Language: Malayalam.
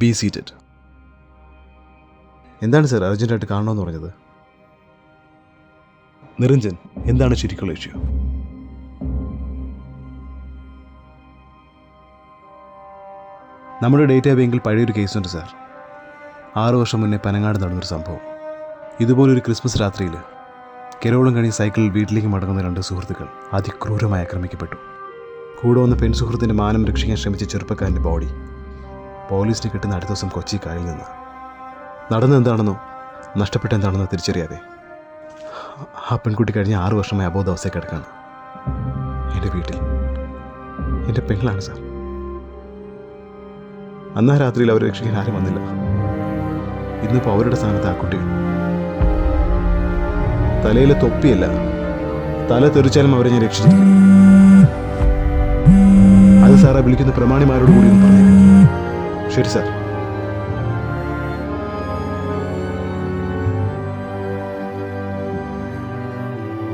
Be seated. എന്താണ് സാർ അർജൻറ്റായിട്ട് കാണണമെന്ന് പറഞ്ഞത്? നിരഞ്ജൻ, എന്താണ് ശരിക്കുള്ള ഇഷ്യൂ? നമ്മുടെ ഡേറ്റാ ബാങ്കിൽ പഴയൊരു കേസുണ്ട് സാർ. 6 വർഷം മുന്നേ പനങ്ങാട് നടന്നൊരു സംഭവം. ഇതുപോലൊരു ക്രിസ്മസ് രാത്രിയിൽ കെരോളം കഴിഞ്ഞ് സൈക്കിളിൽ വീട്ടിലേക്ക് മടങ്ങുന്ന 2 സുഹൃത്തുക്കൾ അതിക്രൂരമായി ആക്രമിക്കപ്പെട്ടു. കൂടെ വന്ന പെൺസുഹൃത്തിൻ്റെ മാനം രക്ഷിക്കാൻ ശ്രമിച്ച ചെറുപ്പക്കാരൻ്റെ ബോഡി പോലീസിന് കിട്ടുന്ന അടുത്ത ദിവസം കൊച്ചി കായലിൽ നിന്ന്. നടന്നെന്താണെന്നോ നഷ്ടപ്പെട്ടെന്താണെന്നോ തിരിച്ചറിയാതെ ആ പെൺകുട്ടി കഴിഞ്ഞ 6 വർഷമായി അബോധാവസ്ഥയിൽ കിടക്കാണ്. എൻ്റെ വീട്ടിൽ എൻ്റെ പെങ്ങളാണ് സാർ. അന്നാ രാത്രിയിൽ അവരെ രക്ഷിക്കാൻ ആരും വന്നില്ല. ഇന്നിപ്പോൾ അവരുടെ സ്ഥാനത്ത് ആ കുട്ടികൾ. തലയിലെ തൊപ്പിയല്ല, തല തെറിച്ചാലും അവരെ ഞാൻ രക്ഷിച്ചിരിക്കും. അത് സാറാ വിളിക്കുന്ന പ്രമാണിമാരോട് കൂടി ഒന്ന് പറഞ്ഞേക്കാം. ശരി സാർ.